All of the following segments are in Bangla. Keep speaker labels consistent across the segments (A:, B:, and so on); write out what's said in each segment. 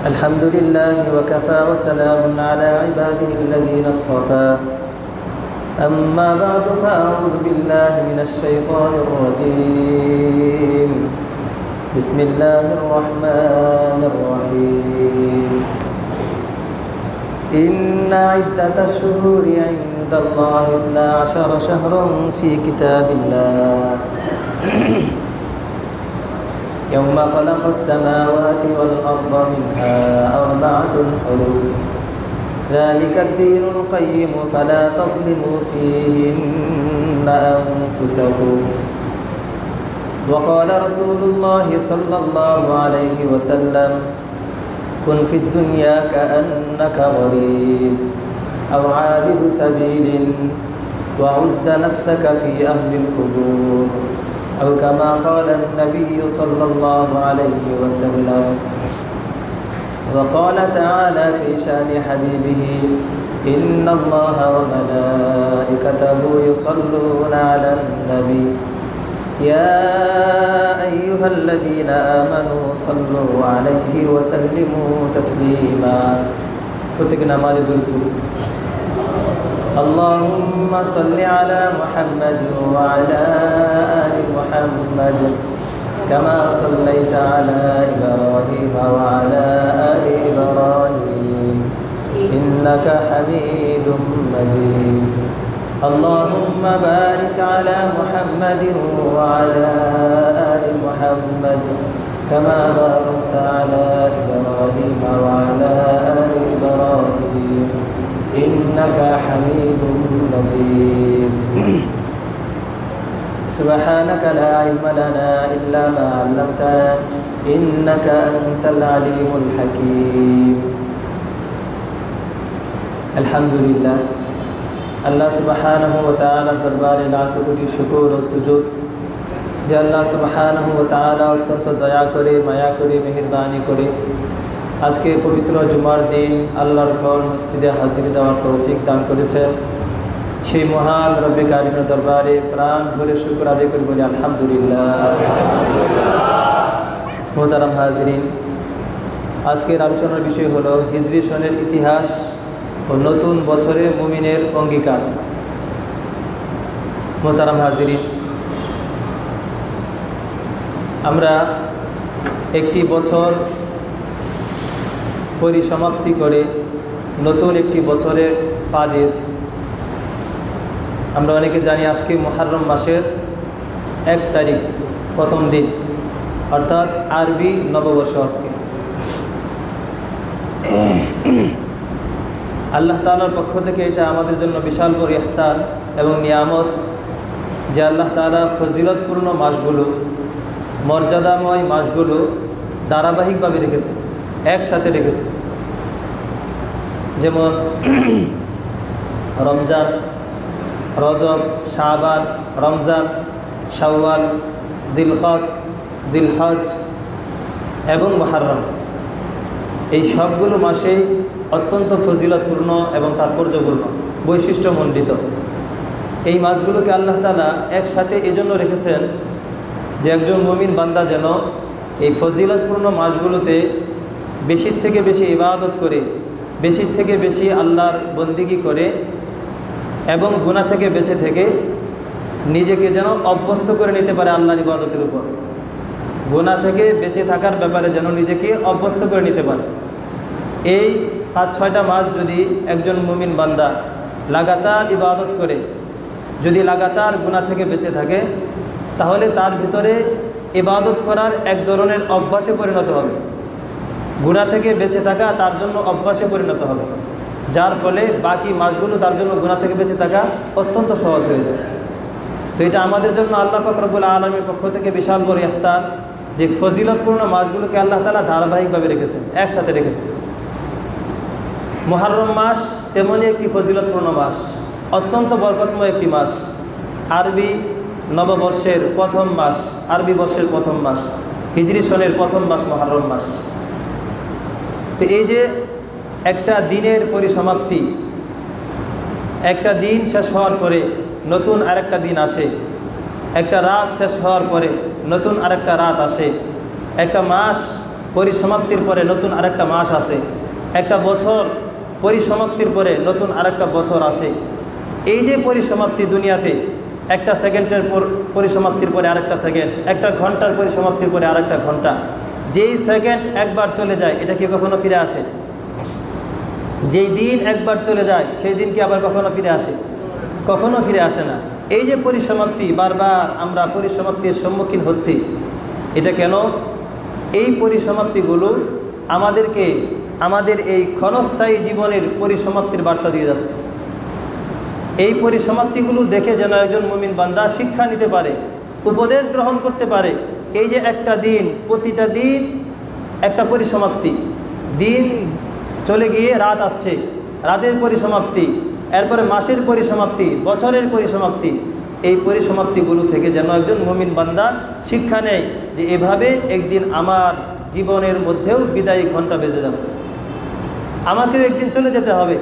A: الحمد لله وكفى وسلام على عباده الذين اصطفى أما بعد فأعوذ بالله من الشيطان الرجيم بسم الله الرحمن الرحيم إن عدة الشهور عند الله 12 شهرا في كتاب الله يوم خلق السماوات والأرض منها 4 حرم ذلك الدين القيم فلا تظلموا فيهن أنفسكم وقال رسول الله صلى الله عليه وسلم كن في الدنيا كأنك غريب أو عابد سبيل وعد نفسك في أهل القبور أو كما قال النبي صلى الله عليه وسلم وقال تعالى في شأن حبيبه إن الله وملائكته يصلون على النبي يا أيها الذين آمنوا صلوا عليه وسلموا تسليما اللهم صل على محمد وعلى آل محمد كما صليت على إبراهيم وعلى آل إبراهيم إنك حميد مجيد اللهم بارك على محمد وعلى آل محمد كما باركت على إبراهيم وعلى آل إبراهيم إنك حميد مجيد سبحانك لا علم لنا إلا ما علمتنا إنك أنت العليم الحكيم الحمد لله আল্লাহ সুবহানাহু ওয়া তাআলার দরবারে লাখ কোটি শুকর ও সুজুদ যে আল্লাহ সুবহানাহু ওয়া তাআলা অত্যন্ত দয়া করে মায়া করে মেহেরবানি করে আজকে পবিত্র জুমার দিন আল্লাহর ঘর মসজিদে হাজির দেওয়ার তৌফিক দান করেছেন সেই মহান রব্বে কারিমের দরবারে প্রাণ ভরে শুকর আদায় করে বলি আলহামদুলিল্লাহ। মোহতারাম হাজিরিন, আজকের আলোচনার বিষয় হলো হিজরি সনের ইতিহাস ও নতুন বছরে মুমিনের অঙ্গীকার। মোহতারাম হাজিরিন, আমরা একটি বছর পরিসমাপ্তি করে নতুন একটি বছরের পা দিয়েছি। আমরা অনেকে জানি আজকে মুহররম মাসের 1 তারিখ, প্রথম দিন, অর্থাৎ আরবি নববর্ষ। আজকে আল্লাহ তাআলার পক্ষ থেকে এটা আমাদের জন্য বিশাল বড় ইহসান এবং নিয়ামত যে আল্লাহ তাআলা ফজিলতপূর্ণ মাসগুলো, মর্যাদাময় মাসগুলো ধারাবাহিকভাবে রেখেছে, একসাথে রেখেছে। যেমন রমজান, রজব, শাবান, রমজান, শাওয়াল, জিলকদ, জিলহজ এবং মুহররম, এই সবগুলো মাসেই অত্যন্ত ফজিলতপূর্ণ এবং তাৎপর্যপূর্ণ, বৈশিষ্ট্যমণ্ডিত। এই মাসগুলোকে আল্লাহ তাআলা একসাথে এজন্য রেখেছেন যে একজন মুমিন বান্দা যেন এই ফজিলতপূর্ণ মাসগুলোতে বেশির থেকে বেশি ইবাদত করে, বেশির থেকে বেশি আল্লাহর বন্দিগি করে এবং গুনাহ থেকে বেঁচে থেকে নিজেকে যেন অভ্যস্ত করে নিতে পারে আল্লাহর ইবাদতের উপর। গুনাহ থেকে বেঁচে থাকার ব্যাপারে যেন নিজেকে অভ্যস্ত করে নিতে পারে। এই 5-6টা মাস যদি একজন মুমিন বান্দা লাগাতার ইবাদত করে, যদি লাগাতার গুনাহ থেকে বেঁচে থাকে, তাহলে তার ভিতরে ইবাদত করার এক ধরনের অভ্যাসে পরিণত হবে। গুনাহ থেকে বেঁচে থাকা তার জন্য অভ্যাসে পরিণত হবে, যার ফলে বাকি মাসগুলো তার জন্য গুনাহ থেকে বেঁচে থাকা অত্যন্ত সহজ হয়ে যায়। তো এটা আমাদের জন্য আল্লাহ পাক রব্বুল আলামিনের পক্ষ থেকে বিশাল বড় ইহসান যে ফজিলতপূর্ণ মাসগুলোকে আল্লাহ তাআলা ধারাবাহিকভাবে রেখেছেন, একসাথে রেখেছেন। মুহররম মাস তেমনই একটি ফজিলতপূর্ণ মাস, অত্যন্ত বরকতময় একটি মাস, আরবি নববর্ষের প্রথম মাস, আরবি বর্ষের প্রথম মাস, হিজরি সনের প্রথম মাস মুহররম মাস। তো এই যে একটা দিনের পরিসমাপ্তি, একটা দিন শেষ হওয়ার পরে নতুন আরেকটা দিন আসে, একটা রাত শেষ হওয়ার পরে নতুন আরেকটা রাত আসে, একটা মাস পরিসমাপ্তির পরে নতুন আরেকটা মাস আসে, একটা বছর পরিসমাপ্তির পরে নতুন আরেকটা বছর আসে। এই যে পরিসমাপ্তি দুনিয়াতে, একটা সেকেন্ডের পরিসমাপ্তির পরে আরেকটা সেকেন্ড, একটা ঘন্টার পরিসমাপ্তির পরে আরেকটা ঘন্টা, যেই সেকেন্ড একবার চলে যায় এটা কি কখনো ফিরে আসে? যেই দিন একবার চলে যায় সেই দিন কি আবার কখনো ফিরে আসে? কখনো ফিরে আসে না। এই যে পরিসমাপ্তি, বারবার আমরা পরিসমাপ্তির সম্মুখীন হচ্ছি, এটা কেন? এই পরিসমাপ্তিগুলো আমাদেরকে আমাদের এই ক্ষণস্থায়ী জীবনের পরিসমাপ্তির বার্তা দিয়ে যাচ্ছে। এই পরিসমাপ্তিগুলো দেখে যেন একজন মুমিন বান্দা শিক্ষা নিতে পারে, উপদেশ গ্রহণ করতে পারে। এই যে একটা দিন, প্রতিটা দিন একটা পরিসমাপ্তি, দিন চলে গিয়ে রাত আসছে, রাতের পরিসমাপ্তি, এরপরে মাসের পরিসমাপ্তি, বছরের পরিসমাপ্তি। এই পরিসমাপ্তিগুলো থেকে যেন একজন মুমিন বান্দা শিক্ষা নেয় যে এভাবে একদিন আমার জীবনের মধ্যেও বিদায়ী ঘণ্টা বেজে যাবে, আমাকেও একদিন চলে যেতে হবে,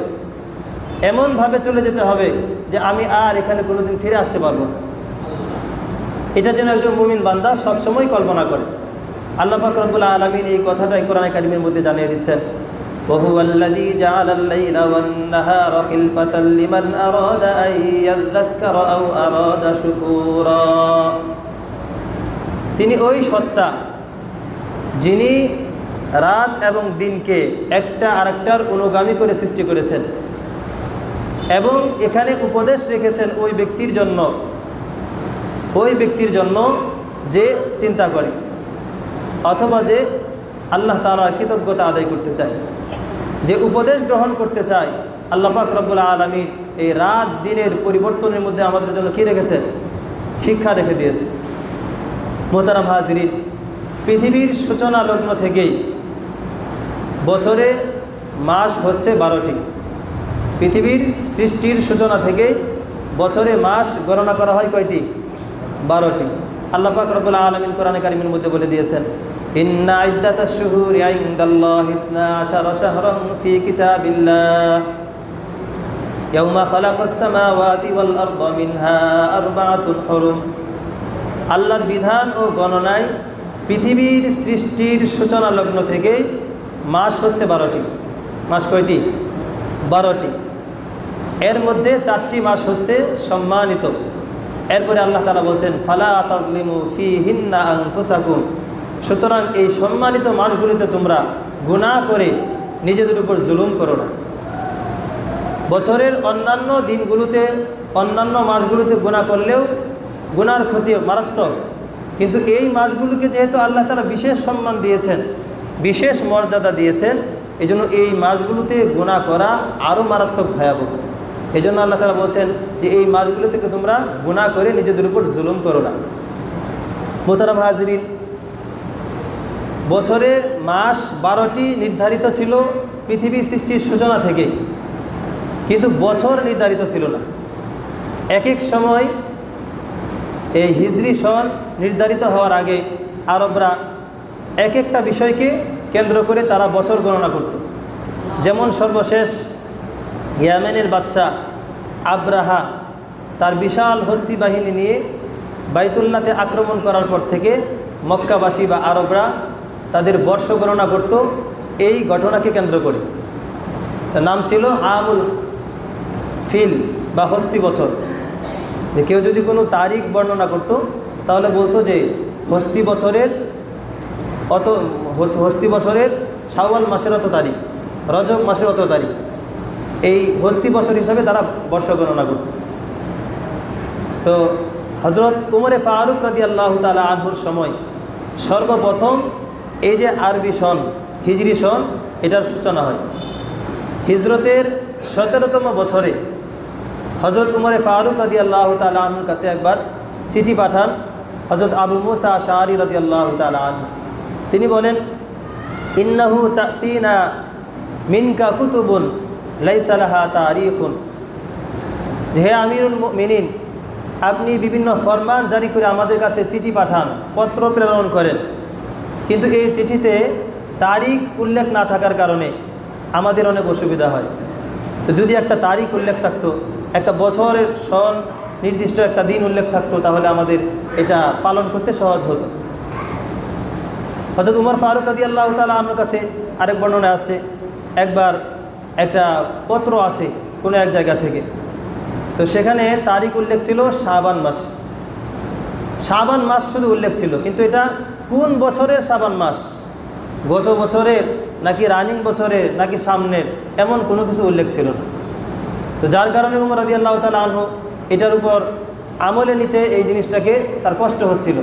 A: এমনভাবে চলে যেতে হবে যে আমি আর এখানে কোনোদিন ফিরে আসতে পারবো না। এটা যেন একজন মুমিন বান্দা সবসময় কল্পনা করে। আল্লাহ পাক রব্বুল আলামিন এই কথাটাই কোরআনে কারিমের মধ্যে জানিয়ে দিচ্ছেন, وهو الذي جعل الليل والنهار خلفة لمن أراد أن يذكر أو أراد شكورا। তিনি ওই সত্তা যিনি রাত এবং দিনকে একটা আরেকটার অনুগামী করে সৃষ্টি করেছেন এবং এখানে উপদেশ রেখেছেন ওই ব্যক্তির জন্য যে চিন্তা করে অথবা যে আল্লাহ তাআলার কৃতজ্ঞতা আদায় করতে চায়, যে উপদেশ গ্রহণ করতে চায়। আল্লাহ পাক রব্বুল আলামিন এই রাত দিনের পরিবর্তনের মধ্যে আমাদের জন্য কী রেখেছেন? শিক্ষা রেখে দিয়েছে। মোহতারাম হাজিরিন, পৃথিবীর সূচনা লগ্ন থেকেই বছরে মাস হচ্ছে 12টি। পৃথিবীর সৃষ্টির সূচনা থেকে বছরে মাস গণনা করা হয় কয়টি? 12টি। আল্লাহ পাক রব্বুল আলামিন কোরআনে কারিমের মধ্যে বলে দিয়েছেন, ইন্না ইদ্দাতাশ শুহুরি ইনদাল্লাহি 12 শাহরান ফি কিতাবিল্লাহ ইয়াওমা খালাকাস সামাওয়াতি ওয়াল আরদা মিনহা আরবাআতুন হুরুম। আল্লাহর বিধান ও গণনায় পৃথিবীর সৃষ্টির সূচনা লগ্ন থেকে মাস হচ্ছে 12টি। মাস কয়টি? 12টি। এর মধ্যে 4টি মাস হচ্ছে সম্মানিত। এরপরে আল্লাহ তাআলা বলছেন, ফালা তাযলিমু ফীহিন্না আনফুসাকুম। সুতরাং এই সম্মানিত মাসগুলিতে তোমরা গুনাহ করে নিজেদের উপর জুলুম করো না। বছরের অন্যান্য দিনগুলোতে, অন্যান্য মাসগুলোতে গুনাহ করলেও গুনার ক্ষতি মারাত্মক, কিন্তু এই মাসগুলোকে যেহেতু আল্লাহ তাআলা বিশেষ সম্মান দিয়েছেন, বিশেষ মর্যাদা দিয়েছেন, এজন্য এই মাসগুলোতে গুনাহ করা আরও মারাত্মক ভয়াবহ। এই জন্য আল্লাহ তাআলা বলছেন যে এই মাসগুলো থেকে তোমরা গুনাহ করে নিজেদের উপর জুলুম করো না। মোহতারাম হাজিরিন, বছরে মাস 12টি নির্ধারিত ছিল পৃথিবী সৃষ্টির সূচনা থেকে, কিন্তু বছর নির্ধারিত ছিল না। এক এক সময় এই হিজরি সন নির্ধারিত হওয়ার আগে আরবরা এক একটা বিষয়কে কেন্দ্র করে তারা বছর গণনা করত। যেমন সর্বশেষ ইয়েমেনের বাদশাহ আব্রাহা তার বিশাল হস্তি বাহিনী নিয়ে বাইতুল্লাহতে আক্রমণ করার পর থেকে মক্কাবাসী বা আরবরা তাদের বর্ষ গণনা করত এই ঘটনাকে কেন্দ্র করে। তার নাম ছিল আমুল ফিল বা হস্তি বছর। যে কেউ যদি কোনো তারিখ বর্ণনা করত তাহলে বলতো যে হস্তি বছরের শাওয়াল মাসের অত তারিখ, রজব মাসের অত তারিখ, এই হস্তি বছর হিসাবে তারা বর্ষ গণনা করত। তো হযরত উমরে ফারুক রাদিয়াল্লাহু তাআলা আনহুর সময় সর্বপ্রথম এই যে আরবি সন, হিজরি সন, এটার সূচনা হয়। হিজরতের 17তম বছরে হযরত উমরে ফারুক রাদিয়াল্লাহু তাআলা আনহুর কাছে একবার চিঠি পাঠান হযরত আবু মুসা আশআরী রাদিয়াল্লাহু তাআলা আনহু। তিনি বলেন, ইন্নাহু তা'তিনা মিনকা কুতুবুন লাইসা লাহা তারিখুন। হে আমিরুল মুমিনিন, আপনি বিভিন্ন ফরমান জারি করে আমাদের কাছে চিঠি পাঠান, পত্র প্রেরণ করেন, কিন্তু এই চিঠিতে তারিখ উল্লেখ না থাকার কারণে আমাদের অনেক অসুবিধা হয়। তো যদি একটা তারিখ উল্লেখ থাকতো, একটা বছরের সন নির্দিষ্ট একটা দিন উল্লেখ থাকতো, তাহলে আমাদের এটা পালন করতে সহজ হতো। হযরত উমর ফারুক রাদিয়াল্লাহু তাআলা আনহুর কাছে আরেক বর্ণনা আসছে, একবার একটা পত্র আসে কোনো এক জায়গা থেকে, তো সেখানে তারিখ উল্লেখ ছিল শাবান মাস। শাবান মাস শুধু উল্লেখ ছিল, কিন্তু এটা কোন বছরের শাবান মাস, গত বছরের নাকি রানিং বছরের নাকি সামনের, এমন কোনো কিছু উল্লেখ ছিল না। তো যার কারণে উমর রাদিয়াল্লাহু তাআলা আনহু এটার উপর আমলে নিতে এই জিনিসটাকে তার কষ্ট হচ্ছিল।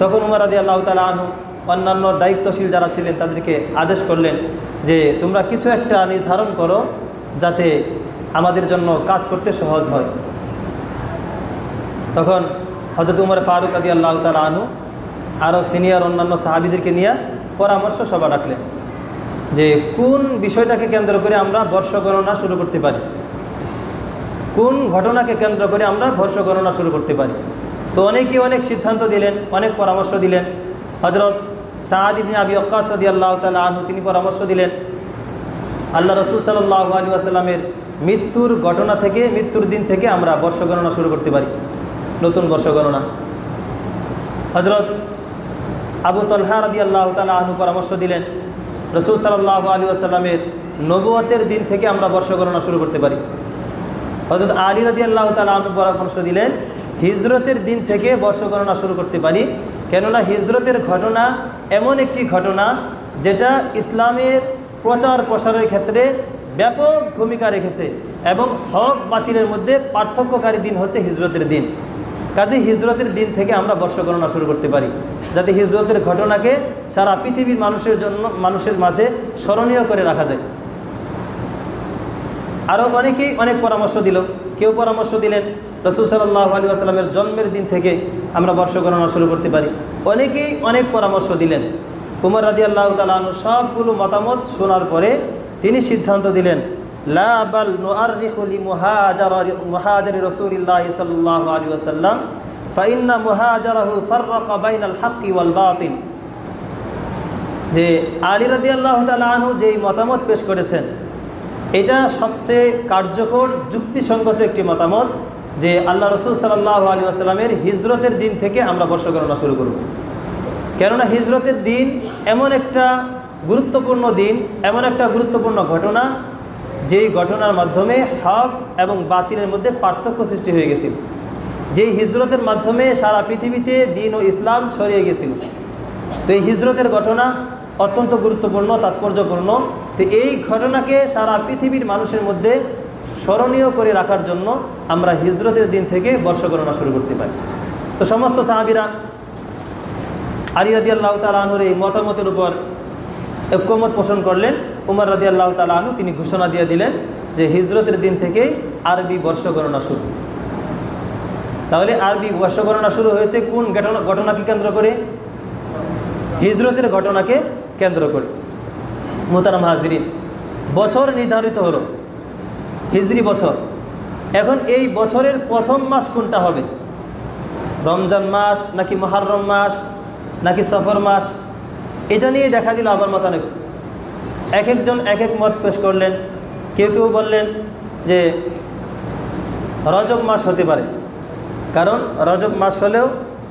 A: তখন উমর রাদিয়াল্লাহু তাআলা আনহু অন্যান্য দায়িত্বশীল যারা ছিলেন তাদেরকে আদেশ করলেন যে তোমরা কিছু একটা নির্ধারণ করো যাতে আমাদের জন্য কাজ করতে সহজ হয়। তখন হযরত উমর ফারুক রাদিয়াল্লাহু তাআলা আনহু আরও সিনিয়র অন্যান্য সাহাবীদেরকে নিয়ে পরামর্শ সভা রাখলেন যে কোন বিষয়টাকে কেন্দ্র করে আমরা বর্ষ গণনা শুরু করতে পারি, কোন ঘটনাকে কেন্দ্র করে আমরা বর্ষ গণনা শুরু করতে পারি। তো অনেকেই অনেক সিদ্ধান্ত দিলেন, অনেক পরামর্শ দিলেন। হযরত সাদ ইবনে আবি ওয়াক্কাস রাদিয়াল্লাহু তাআলা আনহু তিনি পরামর্শ দিলেন আল্লাহ রাসূল সাল্লাল্লাহু আলাইহি ওয়াসাল্লামের মৃত্যুর ঘটনা থেকে, মৃত্যুর দিন থেকে আমরা বর্ষ গণনা শুরু করতে পারি, নতুন বর্ষ গণনা। হযরত আবু তালহা রাদিয়াল্লাহু তাআলা আনহু পরামর্শ দিলেন রাসূল সাল্লাল্লাহু আলাইহি ওয়াসাল্লামের নবুয়তের দিন থেকে আমরা বর্ষ গণনা শুরু করতে পারি। হযরত আলী রাদিয়াল্লাহু তাআলা আনহু পরামর্শ দিলেন হিজরতের দিন থেকে বর্ষ গণনা শুরু করতে পারি, কেননা হিজরতের ঘটনা এমন একটি ঘটনা যেটা ইসলামের প্রচার প্রসারের ক্ষেত্রে ব্যাপক ভূমিকা রেখেছে এবং হক বাতিলের মধ্যে পার্থক্যকারী দিন হচ্ছে হিজরতের দিন। কাজেই হিজরতের দিন থেকে আমরা বর্ষ গণনা শুরু করতে পারি, যাতে হিজরতের ঘটনাকে সারা পৃথিবীর মানুষের মাঝে স্মরণীয় করে রাখা যায়। আরও অনেকেই অনেক পরামর্শ দিল। কেউ পরামর্শ দিলেন রাসূল সাল্লাল্লাহু আলাইহি ওয়াসাল্লামের জন্মের দিন থেকে আমরা বর্ষ গণনা শুরু করতে পারি। অনেকেই অনেক পরামর্শ দিলেন। উমর রাদিয়াল্লাহু তাআলা আনহু সবগুলো মতামত শোনার পরে তিনি সিদ্ধান্ত দিলেন লা বাল নুআররিখু লি মুহাজারি রাসূলিল্লাহি সাল্লাল্লাহু আলাইহি ওয়াসাল্লাম ফা ইন্না মুহাজারাহু ফাররাকা বাইনাল হাক্কি ওয়াল বাতিল। যে আলী রাদিয়াল্লাহু তাআলা আনহু যেই মতামত পেশ করেছেন এটা সবচেয়ে কার্যকর যুক্তিসঙ্গত একটি মতামত যে আল্লাহ রাসূল সাল্লাল্লাহু আলাইহি ওয়াসাল্লামের হিজরতের দিন থেকে আমরা বর্ষ গণনা শুরু করব। কেননা হিজরতের দিন এমন একটা গুরুত্বপূর্ণ দিন, এমন একটা গুরুত্বপূর্ণ ঘটনা যেই ঘটনার মাধ্যমে হক এবং বাতিলের মধ্যে পার্থক্য সৃষ্টি হয়ে গেছিল, যেই হিজরতের মাধ্যমে সারা পৃথিবীতে দ্বীন ও ইসলাম ছড়িয়ে গেছিল। তো এই হিজরতের ঘটনা অত্যন্ত গুরুত্বপূর্ণ, তাৎপর্যপূর্ণ। তো এই ঘটনাকে সারা পৃথিবীর মানুষের মধ্যে স্মরণীয় করে রাখার জন্য আমরা হিজরতের দিন থেকে বর্ষ গণনা শুরু করতে পারি। তো সমস্ত সাহাবীরা আলী রাদিয়াল্লাহু তাআলা আনহুর এই মতামতের উপর ঐক্যমত পোষণ করলেন। উমর রাদিয়াল্লাহু তাআলা আনহু তিনি ঘোষণা দিয়ে দিলেন যে হিজরতের দিন থেকেই আরবি বর্ষ গণনা শুরু। তাহলে আরবি বর্ষ গণনা শুরু হয়েছে কোন ঘটনাকে কেন্দ্র করে? হিজরতের ঘটনাকে কেন্দ্র করে। মুহতারাম হাজিরিন, বছর নির্ধারিত হলো হিজরি বছর। এখন এই বছরের প্রথম মাস কোনটা হবে? রমজান মাস নাকি মুহররম মাস নাকি সফর মাস? এটা নিয়ে দেখা দিল আবার মতানৈক্য। এক একজন এক এক মত পেশ করলেন। কেউ কেউ বললেন যে রজব মাস হতে পারে, কারণ রজব মাস হলেও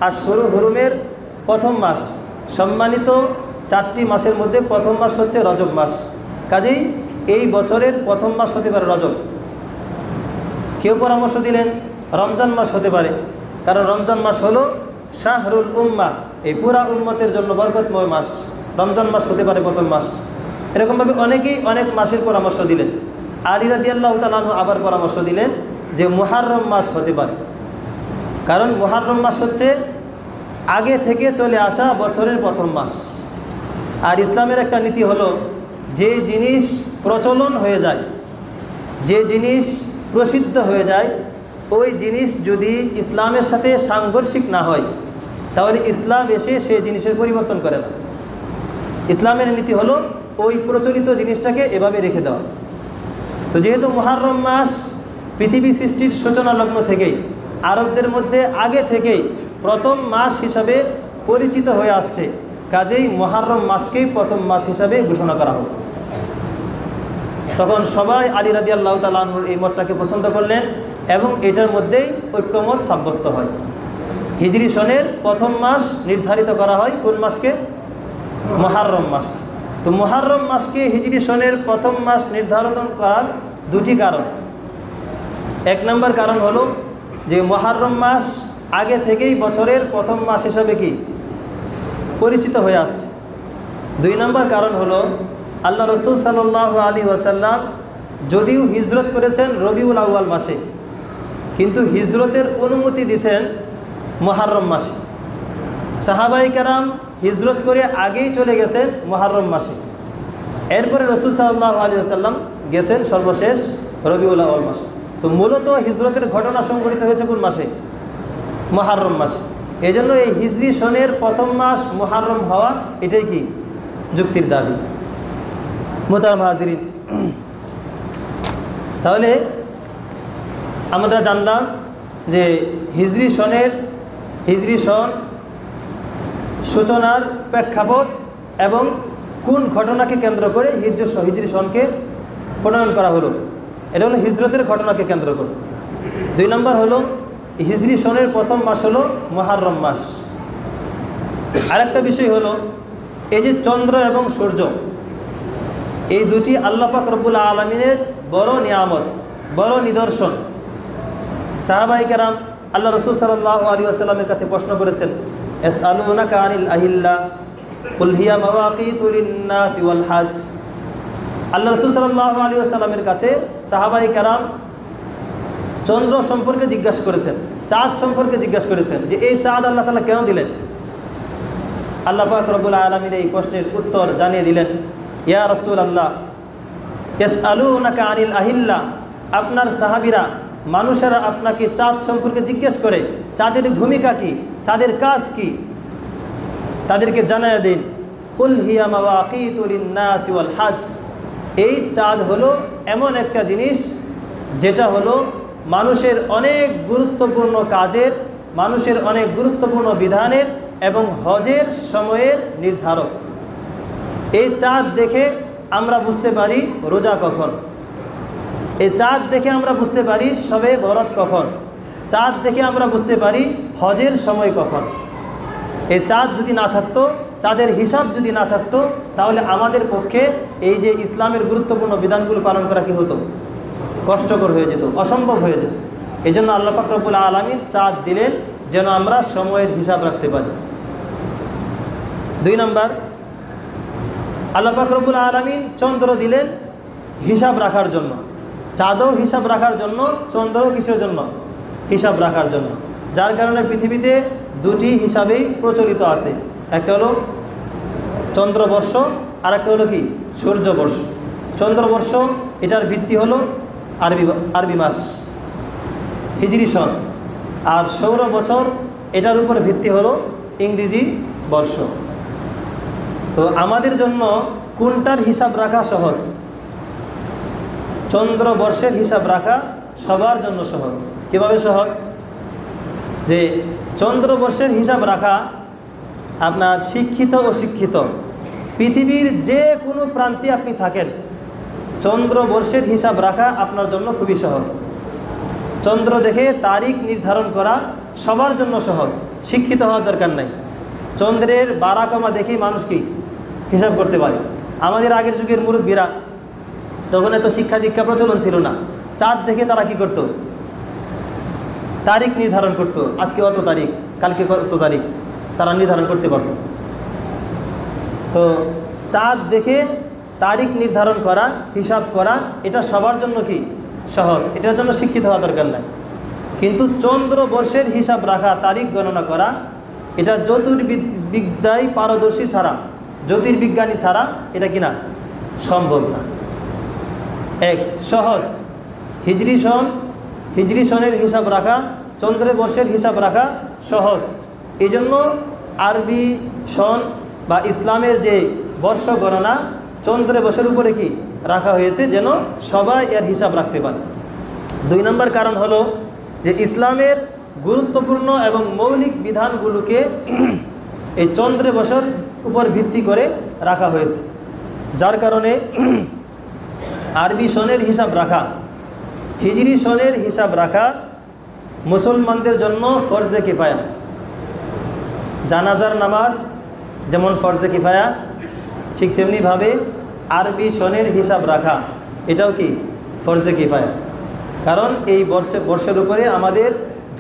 A: আশহুরু হুরুমের প্রথম মাস, সম্মানিত 4টি মাসের মধ্যে প্রথম মাস হচ্ছে রজব মাস, কাজেই এই বছরের প্রথম মাস হতে পারে রজব। কেউ পরামর্শ দিলেন রমজান মাস হতে পারে, কারণ রমজান মাস হলো শাহরুল উম্মাহ, এই পুরা উম্মতের জন্য বরকতময় মাস, রমজান মাস হতে পারে প্রথম মাস। এরকমভাবে অনেকেই অনেক মাসের পরামর্শ দিলেন। আলী রাদিয়াল্লাহু তাআলা আনহু আবার পরামর্শ দিলেন যে মুহররম মাস হতে পারে, কারণ মুহররম মাস হচ্ছে আগে থেকে চলে আসা বছরের প্রথম মাস। আর ইসলামের একটা নীতি হলো যে জিনিস প্রচলন হয়ে যায়, যে জিনিস প্রসিদ্ধ হয়ে যায়, ওই জিনিস যদি ইসলামের সাথে সাংঘর্ষিক না হয় তাহলে ইসলাম এসে সেই জিনিসের পরিবর্তন করে না। ইসলামের নীতি হলো ওই প্রচলিত জিনিসটাকে এভাবে রেখে দেওয়া। তো যেহেতু মুহররম মাস পৃথিবী সৃষ্টির সূচনা লগ্ন থেকেই আরবদের মধ্যে আগে থেকেই প্রথম মাস হিসাবে পরিচিত হয়ে আসছে, কাজেই মুহররম মাসকেই প্রথম মাস হিসাবে ঘোষণা করা হোক। তখন সবাই আলী রাদিয়াল্লাহু তাআলা আনহুর এই মতটাকে পছন্দ করলেন এবং এটার মধ্যেই ঐক্যমত সাব্যস্ত হয়। হিজরি সনের প্রথম মাস নির্ধারিত করা হয় কোন মাসকে? মুহররম মাস। তো মুহররম মাসকে হিজরি সনের প্রথম মাস নির্ধারণ করার দুটি কারণ। এক নম্বর কারণ হলো যে মুহররম মাস আগে থেকেই বছরের প্রথম মাস হিসাবে কি পরিচিত হয়ে আসছে। দুই নম্বর কারণ হলো আল্লাহ রসুল সাল্লাল্লাহু আলাইহি ওয়াসাল্লাম যদিও হিজরত করেছেন রবিউল আউয়াল মাসে, কিন্তু হিজরতের অনুমতি দিয়েছেন মুহররম মাসে। সাহাবায়ে কেরাম হিজরত করে আগেই চলে গেছেন মুহররম মাসে, এরপরে রসুল সাল্লাল্লাহু আলাইহি ওয়াসাল্লাম গেছেন সর্বশেষ রবিউল আউয়াল মাসে। তো মূলত হিজরতের ঘটনা সংঘটিত হয়েছে কোন মাসে? মুহররম মাসে। এই জন্য এই হিজরি সনের প্রথম মাস মুহররম হওয়া এটাই কি যুক্তির দাবি। মুহতারাম হাজিরিন, তাহলে আমরা জানলাম যে হিজরি সন সূচনার প্রেক্ষাপট এবং কোন ঘটনাকে কেন্দ্র করে হিজরি সনকে প্রণয়ন করা হলো। এটা হলো হিজরতের ঘটনাকে কেন্দ্র করে। দুই নম্বর হলো হিজরি সনের প্রথম মাস হলো মুহররম মাস। আরেকটা বিষয় হলো এই যে চন্দ্র এবং সূর্য, এই দুটি আল্লাহ পাক রব্বুল আলামিনের বড় নিয়ামত, বড় নিদর্শন। সাহাবায়ে কেরাম আল্লাহ রসুল সাল্লাল্লাহু আলাইহি ওয়াসাল্লামের কাছে প্রশ্ন করেছেন, ইয়াসআলুনাকা আনিল আহিল্লা কুল হিয়া মাওয়াকিতু লিন-নাসি ওয়াল হজ। আল্লাহ রসুল সাল্লাল্লাহু আলাইহি ওয়াসাল্লামের কাছে সাহাবায়ে কেরাম চন্দ্র সম্পর্কে জিজ্ঞাসা করেছেন, চাঁদ সম্পর্কে জিজ্ঞাসা করেছেন যে এই চাঁদ আল্লাহ তাআলা কেন দিলেন। আল্লাহ পাক রব্বুল আলামিন এই প্রশ্নের উত্তর জানিয়ে দিলেন, ইয়া রাসূলুল্লাহ ইয়াসআলুনাকা আনিল আহিল্লা, আপনার সাহাবীরা মানুষেরা আপনাকে চাঁদ সম্পর্কে জিজ্ঞেস করে, চাঁদের ভূমিকা কি, চাঁদের কাজ কি, তাদেরকে জানায় দিন। কুল হিয়া মাওয়াকিতু লিন-নাসি ওয়াল হজ, এই চাঁদ হলো এমন একটা জিনিস যেটা হলো মানুষের অনেক গুরুত্বপূর্ণ কাজের, মানুষের অনেক গুরুত্বপূর্ণ বিধানের এবং হজের সময়ের নির্ধারক। এই চাঁদ দেখে আমরা বুঝতে পারি রোজা কখন, এই চাঁদ দেখে আমরা বুঝতে পারি শবে বরাত কখন, চাঁদ দেখে আমরা বুঝতে পারি হজের সময় কখন। এই চাঁদ যদি না থাকতো, চাঁদের হিসাব যদি না থাকতো, তাহলে আমাদের পক্ষে এই যে ইসলামের গুরুত্বপূর্ণ বিধানগুলো পালন করা কি হতো? কষ্টকর হয়ে যেত, অসম্ভব হয়ে যেত। এই জন্য আল্লাহ পাক রব্বুল আলামিন চাঁদ দিলেন যেন আমরা সময়ের হিসাব রাখতে পারি। দুই নম্বর, আল্লাহ পাক রব্বুল আলামিন চন্দ্র দিলেন হিসাব রাখার জন্য। চাঁদও হিসাব রাখার জন্য, চন্দ্রও কিসের জন্য? হিসাব রাখার জন্য। যার কারণে পৃথিবীতে দুটি হিসাবেই প্রচলিত আছে, একটা হলো চন্দ্রবর্ষ আর একটা হলো কি সূর্যবর্ষ। চন্দ্রবর্ষ এটার ভিত্তি হলো আরবি মাস হিজরি সন, আর সৌর বছর এটার উপর ভিত্তি হলো ইংরেজি বর্ষ। তো আমাদের জন্য কোনটার হিসাব রাখা সহজ? চন্দ্রবর্ষের হিসাব রাখা সবার জন্য সহজ। কিভাবে সহজ? যে চন্দ্রবর্ষের হিসাব রাখা আপনার শিক্ষিত ও শিক্ষিত পৃথিবীর যে কোনো প্রান্তে আপনি থাকেন, চন্দ্রবর্ষের হিসাব রাখা আপনার জন্য খুবই সহজ। চন্দ্র দেখে তারিখ নির্ধারণ করা সবার জন্য সহজ, শিক্ষিত হওয়ার দরকার নাই। চন্দ্রের বারাকমা দেখেই মানুষ কি হিসাব করতে পারে। আমাদের আগের যুগের মুরব্বীরা, তখন এত শিক্ষা দীক্ষা প্রচলন ছিল না, চাঁদ দেখে তারা কি করত? তারিখ নির্ধারণ করত। আজকে অত তারিখ, কালকে কত তারিখ, তারা নির্ধারণ করতে পারত। তো চাঁদ দেখে তারিখ নির্ধারণ করা, হিসাব করা, এটা সবার জন্য কি সহজ, এটার জন্য শিক্ষিত হওয়া দরকার নাই। কিন্তু চন্দ্রবর্ষের হিসাব রাখা, তারিখ গণনা করা, এটা জ্যোতির্বিদ্যায় পারদর্শী ছাড়া, জ্যোতির্বিজ্ঞানী ছাড়া এটা কিনা সম্ভব না। এক সহজ হিজরি সনের হিসাব রাখা, চন্দ্রবর্ষের হিসাব রাখা সহজ। এই জন্য আরবি সন বা ইসলামের যে বর্ষ গণনা চন্দ্রবর্ষের উপরে কি রাখা হয়েছে, যেন সবাই এর হিসাব রাখতে পারে। দুই নম্বর কারণ হলো যে ইসলামের গুরুত্বপূর্ণ এবং মৌলিক বিধানগুলোকে এই চন্দ্রবর্ষের উপর ভিত্তি করে রাখা হয়েছে, যার কারণে আরবি সনের হিসাব রাখা, হিজরি সনের হিসাব রাখা মুসলমানদের জন্য ফরজে কিফায়া। জানাজার নামাজ যেমন ফরজে কিফায়া, ঠিক তেমনিভাবে আরবি সনের হিসাব রাখা এটাও কি ফরজে কিফায়া। কারণ এই বর্ষের উপরে আমাদের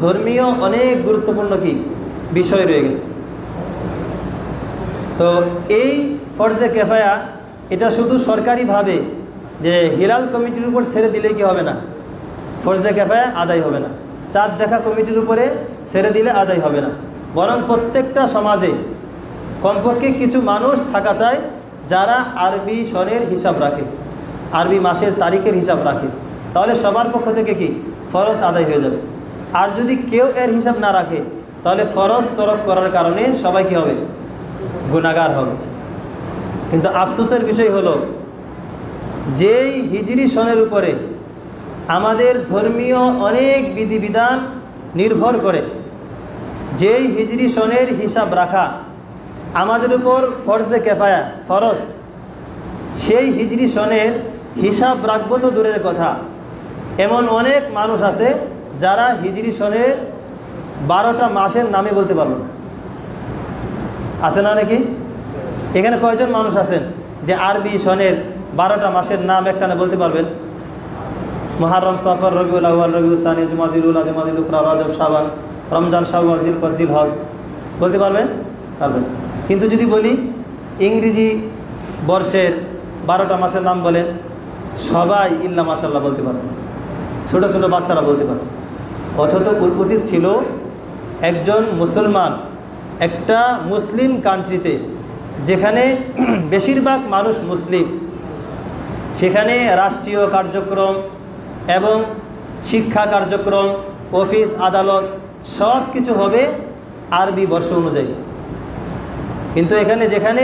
A: ধর্মীয় অনেক গুরুত্বপূর্ণ কি বিষয় রয়ে গেছে। তো এই ফরজে কিফায়া এটা শুধু সরকারিভাবে যে হিলাল কমিটির উপর ছেড়ে দিলে কি হবে না, ফরজে কিফায়া আদায় হবে না। চাঁদ দেখা কমিটির উপরে ছেড়ে দিলে আদায় হবে না, বরং প্রত্যেকটা সমাজে কমপক্ষে কিছু মানুষ থাকা চায় যারা আরবি সনের হিসাব রাখে, আরবি মাসের তারিখের হিসাব রাখে। তাহলে সবার পক্ষ থেকে কি ফরজ আদায় হয়ে যাবে। আর যদি কেউ এর হিসাব না রাখে তাহলে ফরজ তরক করার কারণে সবাই কী হবে, গুনাহগার হবে। কিন্তু আফসোসের বিষয় হলো যেই হিজরি সনের উপরে আমাদের ধর্মীয় অনেক বিধিবিধান নির্ভর করে, যেই হিজরি সনের হিসাব রাখা আমাদের উপর ফরজে কিফায়া ফরজ, সেই হিজরি সনের হিসাব রাখবো তো দূরের কথা, এমন অনেক মানুষ আছে যারা হিজরি সনের 12টা মাসের নামে বলতে পারলো না। আছে না নাকি? এখানে কয়জন মানুষ আছেন যে আরবি সনের 12টা মাসের নাম একটানে বলতে পারবেন? মুহররম, সফর, রবিউল আউয়াল, রবিউল সানি, জুমাদুল উলা, জুমাদুল উখরা, রজব, শাবান, রমজান, শাওয়াল, জিলকদ, জিলহজ বলতে পারবেন? পারবেন। কিন্তু যদি বলি ইংরেজি বর্ষের 12টা মাসের নাম বলেন, সবাই ইল্লা মাশাআল্লাহ বলতে পারবেন, ছোটো ছোটো বাচ্চারা বলতে পারে। অথচ উচিত ছিল একজন মুসলমান একটা মুসলিম কান্ট্রিতে যেখানে বেশিরভাগ মানুষ মুসলিম, সেখানে রাষ্ট্রীয় কার্যক্রম এবং শিক্ষা কার্যক্রম, অফিস আদালত সব কিছু হবে আরবি বর্ষ অনুযায়ী। কিন্তু এখানে যেখানে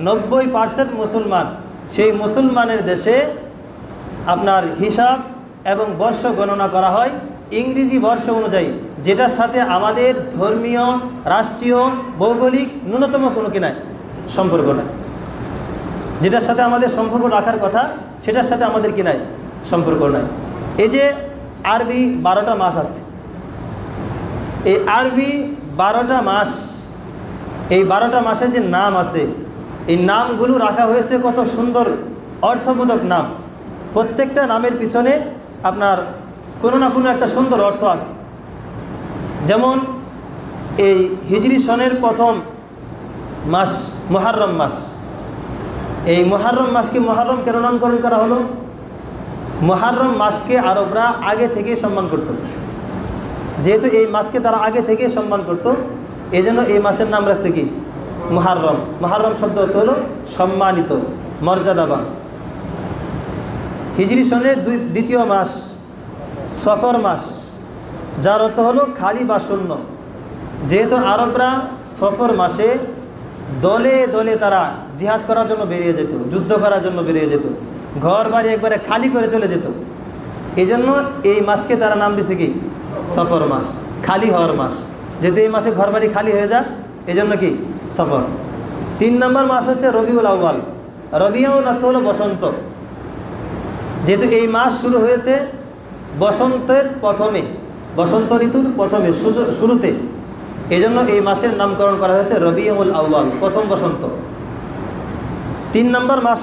A: 90% মুসলমান, সেই মুসলমানের দেশে আপনার হিসাব এবং বর্ষ গণনা করা হয় ইংরেজি বর্ষ অনুযায়ী, যেটার সাথে আমাদের ধর্মীয়, রাষ্ট্রীয়, ভৌগোলিক ন্যূনতম কোনো কি নাই সম্পর্ক নাই। যেটার সাথে আমাদের সম্পর্ক রাখার কথা সেটার সাথে আমাদের কি নাই সম্পর্ক নাই। এই যে আরবি 12টা মাস আছে, এই আরবি 12টা মাস, এই 12টা মাসের যে নাম আছে, এই নামগুলো রাখা হয়েছে কত সুন্দর অর্থবোধক নাম। প্রত্যেকটা নামের পিছনে আপনার কোনো না কোনো একটা সুন্দর অর্থ আছে। যেমন এই হিজরি সনের প্রথম মাস মুহররম মাস, এই মুহররম মাসকে মুহররম কেন নামকরণ করা হলো? মুহররম মাসকে আরবরা আগে থেকে সম্মান করত, যেহেতু এই মাসকে তারা আগে থেকে সম্মান করত, এই জন্য এই মাসের নাম রাখছে কি মুহররম। মুহররম শব্দ অর্থ হলো সম্মানিত, মর্যাদাবান। হিজরি সনের দ্বিতীয় মাস সফর মাস, যার অর্থ হলো খালি বা শূন্য। যেহেতু আরবরা সফর মাসে দলে দলে তারা জিহাদ করার জন্য বেরিয়ে যেত, যুদ্ধ করার জন্য বেরিয়ে যেত, ঘর বাড়ি একবারে খালি করে চলে যেত, এই জন্য এই মাসকে তারা নাম দিছে কি সফর মাস, খালি হওয়ার মাস। যেহেতু এই মাসে ঘর বাড়ি খালি হয়ে যায় এই জন্য কি সফর। 3 নম্বর মাস হচ্ছে রবিউল আউয়াল। রবিউল অর্থ হলো বসন্ত। যেহেতু এই মাস শুরু হয়েছে বসন্তের প্রথমে, বসন্ত ঋতুর প্রথমে শুরুতে, এই জন্য এই মাসের নামকরণ করা হয়েছে রবিউল আউয়াল, প্রথম বসন্ত। 3 নম্বর মাস,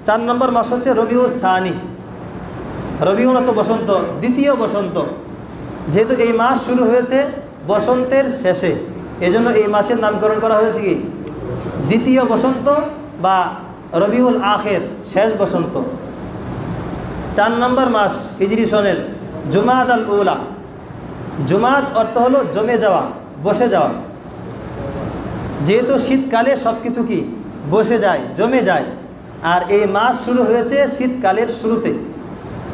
A: 4 নম্বর মাস হচ্ছে রবিউল সানি। রবিউল অর্থ বসন্ত, দ্বিতীয় বসন্ত। যেহেতু এই মাস শুরু হয়েছে বসন্তের শেষে, এজন্য এই মাসের নামকরণ করা হয়েছে কি দ্বিতীয় বসন্ত বা রবিউল আখের, শেষ বসন্ত। 4 নম্বর মাস হিজরি সনের জুমাদ আল উলা। জুমাদ অর্থ হলো জমে যাওয়া, বসে যাওয়া। যেহেতু শীতকালে সব কিছু কি বসে যায়, জমে যায়, আর এই মাস শুরু হয়েছে শীতকালের শুরুতে,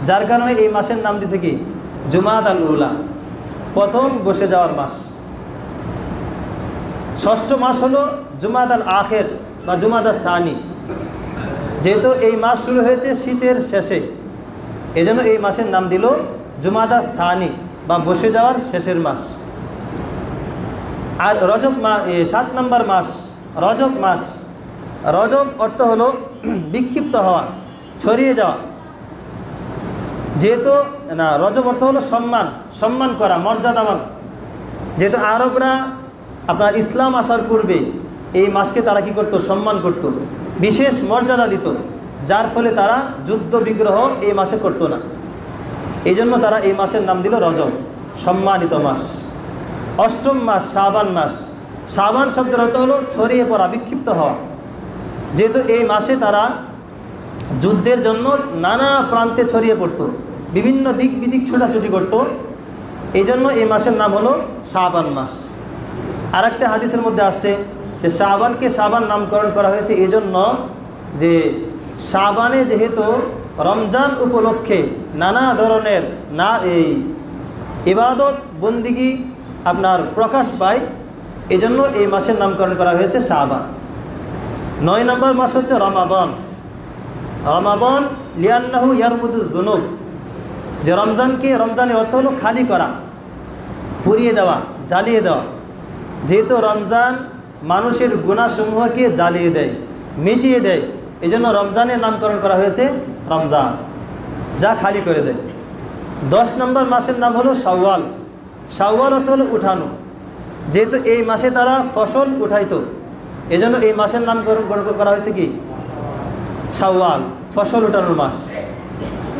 A: যার কারণে এই মাসের নাম দিছে কি জুমাদ আল উলা, প্রথম বসে যাওয়ার মাস। 6ষ্ঠ মাস হলো জুমাদ আল আখের বা জুমাদ আল সানি। যেহেতু এই মাস শুরু হয়েছে শীতের শেষে, এজন্য এই মাসের নাম দিল জুমাদ আল সানি বা বসে যাওয়ার শেষের মাস। আর রজব মাস 7 নম্বর মাস রজব মাস। রজব অর্থ হলো বিক্ষিপ্ত হওয়া, ছড়িয়ে যাওয়া। যেহেতু না, রজব অর্থ হলো সম্মান, সম্মান করা, মর্যাদাবান। যেহেতু আরবরা আপনার ইসলাম আসার পূর্বে এই মাসকে তারা কি করত, সম্মান করত। বিশেষ মর্যাদা দিত, যার ফলে তারা যুদ্ধ বিগ্রহ এই মাসে করত না। এই জন্য তারা এই মাসের নাম দিল রজব, সম্মানিত মাস। অষ্টম মাস শাবান মাস। শাবান শব্দের অর্থ হলো ছড়িয়ে পড়া, বিক্ষিপ্ত হওয়া। যেহেতু এই মাসে তারা যুদ্ধের জন্য নানা প্রান্তে ছড়িয়ে পড়ত, বিভিন্ন দিক বিদিক ছোটাছুটি করত, এই জন্য এই মাসের নাম হলো শাবান মাস। আর একটা হাদিসের মধ্যে আসছে যে শাবানকে শাবান নামকরণ করা হয়েছে এই জন্য যে শাবানে যেহেতু রমজান উপলক্ষে নানা ধরনের এই ইবাদত বন্দিগি আপনার প্রকাশ পায়, এই জন্য এই মাসের নামকরণ করা হয়েছে শাবান। 9 নম্বর মাস হচ্ছে রমাদান। রমাদান লিয়ান্নাহু ইয়ারমুদুজ জুনুব, যে রমজানের অর্থ হলো খালি করা, পুড়িয়ে দেওয়া, জ্বালিয়ে দেওয়া। যেহেতু রমজান মানুষের গুনাহসমূহকে জ্বালিয়ে দেয়, মিটিয়ে দেয়, এই জন্য রমজানের নামকরণ করা হয়েছে রমজান, যা খালি করে দেয়। 10 নম্বর মাসের নাম হলো শাওয়াল। শাওয়াল অর্থ হলো উঠানো। যেহেতু এই মাসে তারা ফসল উঠাইতো, এই জন্য এই মাসের নামকরণ করা হয়েছে কি শাওয়াল, ফসল উঠানোর মাস।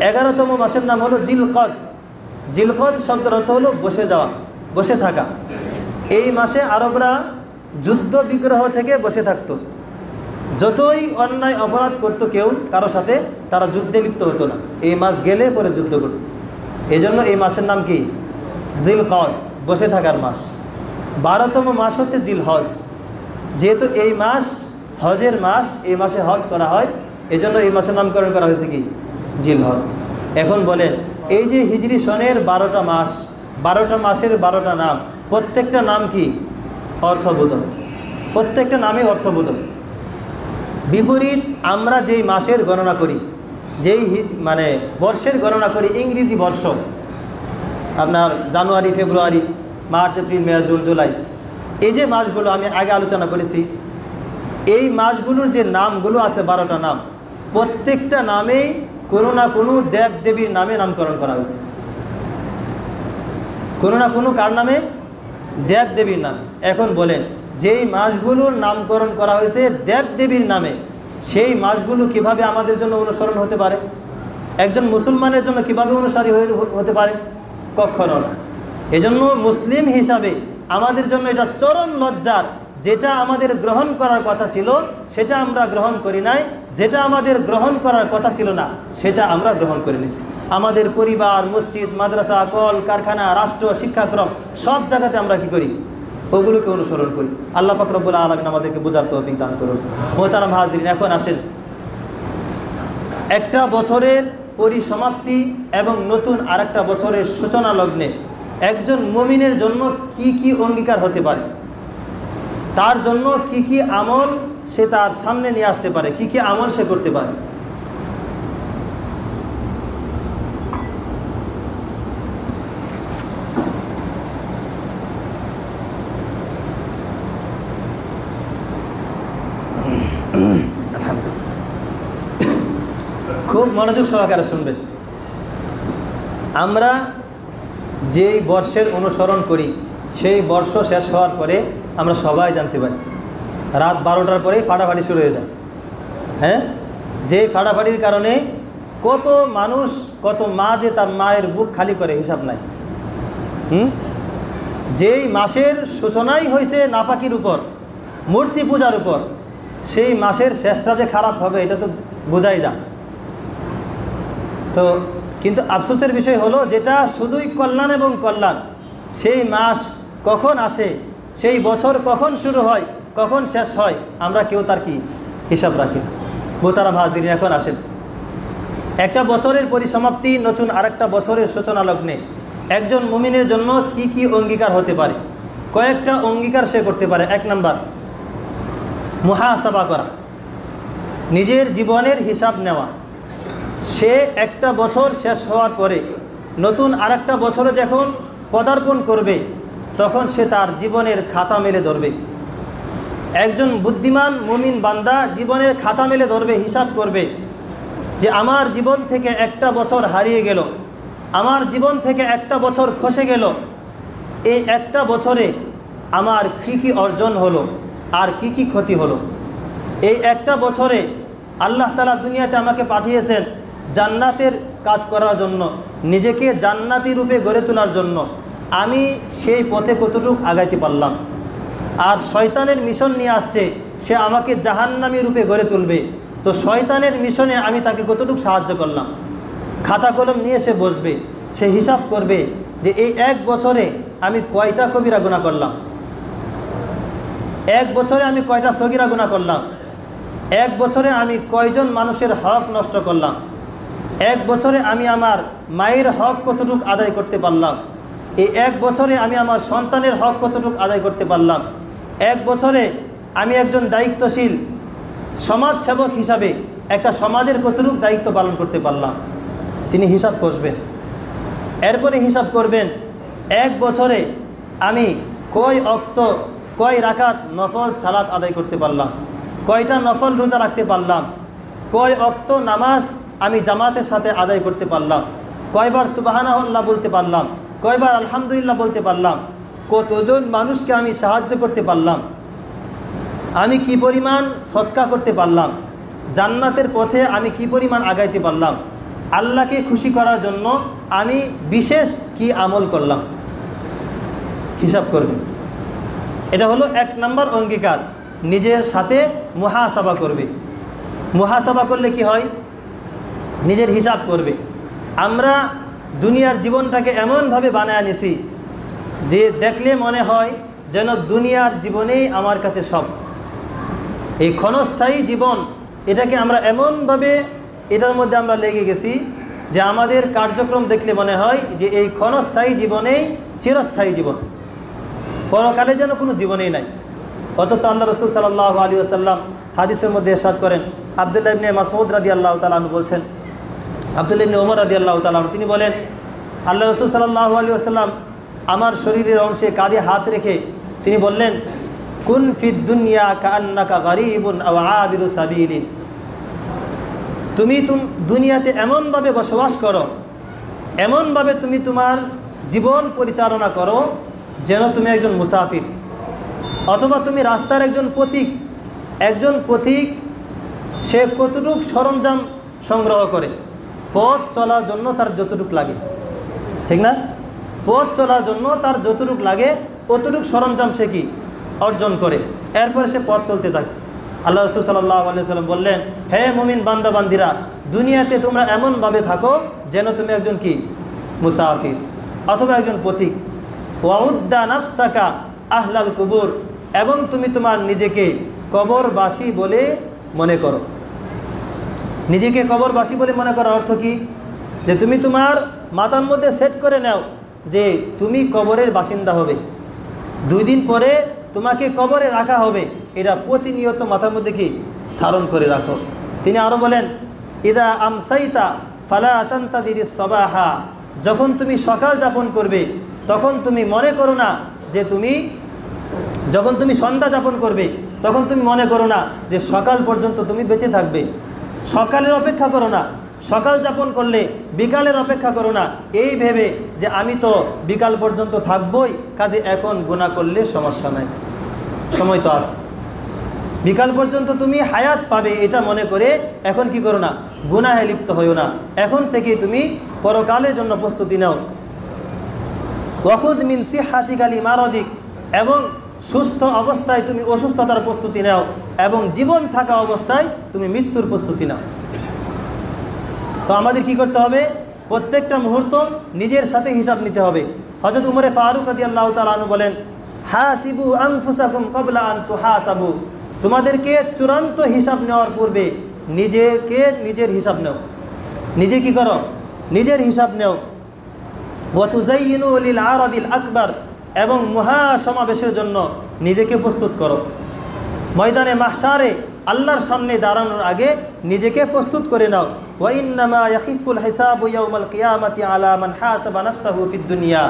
A: 11তম মাসের নাম হলো জিলকদ। জিলকদ শব্দের অর্থ হলো বসে যাওয়া, বসে থাকা। এই মাসে আরবরা যুদ্ধ বিগ্রহ থেকে বসে থাকতো। যতই অন্যায় অপরাধ করতো কেউ কারো সাথে, তারা যুদ্ধে লিপ্ত হতো না। এই মাস গেলে পরে যুদ্ধ করত। এই জন্য এই মাসের নাম কি জিলকদ, বসে থাকার মাস। 12তম মাস হচ্ছে জিলহজ। যেহেতু এই মাস হজের মাস, এই মাসে হজ করা হয়, এই জন্য এই মাসের নামকরণ করা হয়েছে কি জিলহজ। এখন বলেন, এই যে হিজরি সনের 12টা মাস, 12টা মাসের 12টা নাম, প্রত্যেকটা নাম কি অর্থবোধক, প্রত্যেকটা নামে অর্থবোধক। বিপরীত আমরা যেই মাসের গণনা করি, যেই বর্ষের গণনা করি, ইংরেজি বর্ষ, আপনার জানুয়ারি, ফেব্রুয়ারি, মার্চ, এপ্রিল, মে, জুন, জুলাই, এই যে মাসগুলো আমি আগে আলোচনা করেছি, এই মাসগুলোর যে নামগুলো আছে 12টা নাম, প্রত্যেকটা নামেই কোনো না কোনো দেব দেবীর নামে নামকরণ করা হয়েছে। কোনো না কোনো কার নামে? দেব দেবীর নামে। এখন বলেন, যেই মাসগুলোর নামকরণ করা হয়েছে দেব দেবীর নামে, সেই মাসগুলো কিভাবে আমাদের জন্য অনুসরণ হতে পারে? একজন মুসলমানের জন্য কিভাবে অনুসারী হতে পারে? কখনো না। এজন্য মুসলিম হিসাবে আমাদের জন্য এটা চরম লজ্জার, যেটা আমাদের গ্রহণ করার কথা ছিল সেটা আমরা গ্রহণ করি নাই, যেটা আমাদের গ্রহণ করার কথা ছিল না সেটা আমরা গ্রহণ করে নিছি। আমাদের পরিবার, মসজিদ, মাদ্রাসা, কল কারখানা, রাষ্ট্র, শিক্ষাক্রম, সব জায়গাতে আমরা কি করি? ওগুলোকে অনুসরণ করি। আল্লাহ পাক রব্বুল আলামিন আমাদেরকে বোঝার তৌফিক দান করুন। মোহতারাম হাজিরিন, এখন আসেন, একটা বছরের পরিসমাপ্তি এবং নতুন আরেকটা বছরের সূচনা লগ্নে একজন মুমিনের জন্য কি কি অঙ্গীকার হতে পারে, তার জন্য কি কি আমল সে তার সামনে নিয়ে আসতে পারে, কি কি আমল সে করতে পারে। খুব মনোযোগ সহকারে শুনবেন। আমরা যেই বর্ষের অনুসরণ করি সেই বর্ষ শেষ হওয়ার পরে আমরা সবাই জানতে পারি, রাত 12টার পরেই ফাটাফাটি শুরু হয়ে যায়। হ্যাঁ, যেই ফাটাফাটির কারণে কত মানুষ, কত মা যে তার মায়ের বুক খালি করে হিসাব নাই। যেই মাসের সূচনাই হয়েছে নাপাকির উপর, মূর্তি পূজার উপর, সেই মাসের শেষটা যে খারাপ হবে এটা তো বোঝাই যায়। তো কিন্তু আফসোসের বিষয় হলো, যেটা শুধুই কল্যাণ এবং কল্যাণ, সেই মাস কখন আসে, সেই বছর কখন শুরু হয়, কখন শেষ হয়, আমরা কেউ তার কি হিসাব রাখি না। মোহতারাম হাজিরিন, এখন আসেন, একটা বছরের পরিসমাপ্তি, নতুন আরেকটা বছরের সূচনা লগ্নে একজন মুমিনের জন্য কি কি অঙ্গীকার হতে পারে? কয়েকটা অঙ্গীকার সে করতে পারে। 1 নাম্বার, মুহাসাবা করা, নিজের জীবনের হিসাব নেওয়া। সে একটা বছর শেষ হওয়ার পরে নতুন আরেকটা বছরে যখন পদার্পণ করবে, তখন সে তার জীবনের খাতা মেলে ধরবে। একজন বুদ্ধিমান মুমিন বান্দা জীবনের খাতা মেলে ধরবে, হিসাব করবে যে আমার জীবন থেকে একটা বছর হারিয়ে গেল, আমার জীবন থেকে একটা বছর খসে গেল, এই একটা বছরে আমার কি কি অর্জন হলো আর কি কি ক্ষতি হলো। এই একটা বছরে আল্লাহ তাআলা দুনিয়াতে আমাকে পাঠিয়েছেন জান্নাতের কাজ করার জন্য, নিজেকে জান্নাতি রূপে গড়ে তোলার জন্য। আমি সেই পথে কতটুকু আগাইতে পারলাম? আর শয়তানের মিশন নিয়ে আসছে, সে আমাকে জাহান্নামী রূপে গড়ে তুলবে। তো শয়তানের মিশনে আমি তাকে কতটুকু সাহায্য করলাম? খাতা কলম নিয়ে সে বসবে, সে হিসাব করবে যে এই এক বছরে আমি কয়টা কবিরা গুনাহ করলাম, এক বছরে আমি কয়টা সগীরা গুনাহ করলাম, এক বছরে আমি কয়জন মানুষের হক নষ্ট করলাম, এক বছরে আমি আমার মায়ের হক কতটুকু আদায় করতে পারলাম, এই এক বছরে আমি আমার সন্তানের হক কতটুকু আদায় করতে পারলাম, এক বছরে আমি একজন দায়িত্বশীল সমাজসেবক হিসাবে একটা সমাজের কতটুকু দায়িত্ব পালন করতে পারলাম। তিনি হিসাব কষবেন। এরপরে হিসাব করবেন এক বছরে আমি কয় ওয়াক্ত কয় রাকাত নফল সালাত আদায় করতে পারলাম, কয়টা নফল রোজা রাখতে পারলাম, কয় ওয়াক্ত নামাজ আমি জামাতের সাথে আদায় করতে পারলাম, কয়বার সুবহানাল্লাহ বলতে পারলাম, কয়বার আলহামদুলিল্লাহ বলতে পারলাম, কতজন মানুষকে আমি সাহায্য করতে পারলাম, আমি কি পরিমাণ সদকা করতে পারলাম, জান্নাতের পথে আমি কি পরিমাণ আগাইতে পারলাম, আল্লাহকে খুশি করার জন্য আমি বিশেষ কি আমল করলাম, হিসাব করবে। এটা হলো এক নম্বর অঙ্গীকার, নিজের সাথে মুহাসাবা করবে। মুহাসাবা করলে কি হয়? নিজের হিসাব করবে। আমরা দুনিয়ার জীবনটাকে এমনভাবে বানায় নিছি যে দেখলে মনে হয় যেন দুনিয়ার জীবনেই আমার কাছে সব। এই ক্ষণস্থায়ী জীবন, এটাকে আমরা এমনভাবে এটার মধ্যে আমরা লেগে গেছি যে আমাদের কার্যক্রম দেখলে মনে হয় যে এই ক্ষণস্থায়ী জীবনেই চিরস্থায়ী জীবন, পরকালে যেন কোনো জীবনেই নাই। অথচ আল্লাহ রাসূল সাল্লাল্লাহু আলাইহি ওয়াসাল্লাম হাদিসের মধ্যে ইরশাদ করেন, আব্দুল্লাহ ইবনে মাসউদ রাদিয়াল্লাহু তাআলা আনহু বলছেন, আব্দুল্লাহ ইবনে ওমর রাদিয়াল্লাহু তাআলা আনহু তিনি বলেন, আল্লাহ রাসূল সাল্লাল্লাহু আলাইহি ওয়াসাল্লাম আমার শরীরের অংশে কাঁধে হাত রেখে তিনি বললেন, কুন ফিদ দুনিয়া কাআন্নাকা গরীবুন আও আবিরু সাবিলিন। তুমি দুনিয়াতে এমনভাবে বসবাস করো, এমনভাবে তুমি তোমার জীবন পরিচালনা করো যেন তুমি একজন মুসাফির, অথবা তুমি রাস্তার একজন পথিক। একজন পথিক সে কতটুক সরঞ্জাম সংগ্রহ করে পথ চলার জন্য তার যতটুক লাগে, ঠিক না? পথ চলার জন্য তার যতটুক লাগে অতটুক সরঞ্জাম সে কি অর্জন করে, এরপরে সে পথ চলতে থাকে। আল্লাহ রাসূল সাল্লাল্লাহু আলাইহি ওয়াসাল্লাম বললেন, হে মুমিন বান্দা বান্দিরা, দুনিয়াতে তোমরা এমনভাবে থাকো যেন তুমি একজন কি মুসাফির অথবা একজন পথিক। ওয়াউদ্দা নাফসাকা আহলাল কুবুর, এবং তুমি তোমার নিজেকে কবরবাসী বলে মনে করো। নিজেকে কবরবাসী বলে মনে করার অর্থ কি? যে তুমি তোমার মাথার মধ্যে সেট করে নাও যে তুমি কবরের বাসিন্দা হবে, 2 দিন পরে তোমাকে কবরে রাখা হবে, এটা প্রতিনিয়ত মাথার মধ্যে কি ধারণ করে রাখো। তিনি আরও বলেন, ইদা আমসাইতা ফালা তান্তাদিরিস সাবাহা, যখন তুমি সকাল যাপন করবে তখন তুমি মনে করো না যে যখন তুমি সন্ধ্যা যাপন করবে তখন তুমি মনে করো না যে সকাল পর্যন্ত তুমি বেঁচে থাকবে। সকালের অপেক্ষা করো না, সকাল যাপন করলে বিকালের অপেক্ষা করো না এই ভেবে যে আমি তো বিকাল পর্যন্ত থাকবই, কাজে এখন গুনাহ করলে সমস্যা নাই, সময় তো আছে, বিকাল পর্যন্ত তুমি হায়াত পাবে এটা মনে করে এখন কি করো না, গুনাহে লিপ্ত হইও না। এখন থেকেই তুমি পরকালের জন্য প্রস্তুতি নাও। ওয়াখুদ মিন সিহাতিকা লিমারাদিক, এবং সুস্থ অবস্থায় তুমি অসুস্থতার প্রস্তুতি নাও, এবং জীবন থাকা অবস্থায় তুমি মৃত্যুর প্রস্তুতি নাও। তো আমাদের কি করতে হবে? প্রত্যেকটা মুহূর্ত নিজের সাথে হিসাব নিতে হবে। হযরত উমরে ফারুক রাদিয়াল্লাহু তাআলা আনহু বলেন, হাসিবু আনফুসাকুম ক্বাবলা আন তুহাসাবু, তোমাদেরকে চূড়ান্ত হিসাব নেওয়ার পূর্বে নিজের হিসাব নাও। নিজে কি করো? নিজের হিসাব নাও। ওয়া তুযায়্যিনু লিল আরাদিল আকবার, এবং মহাসমাবেশের জন্য নিজেকে প্রস্তুত করো। ময়দানে মাহশারে আল্লাহর সামনে দাঁড়ানোর আগে নিজেকে প্রস্তুত করে নাও। ওয়া ইন্নামা ইয়াখিফুল হিসাবু ইয়াউমাল কিয়ামাতি আলা মান হাসাবা নাফসাহু ফিদ দুনিয়া,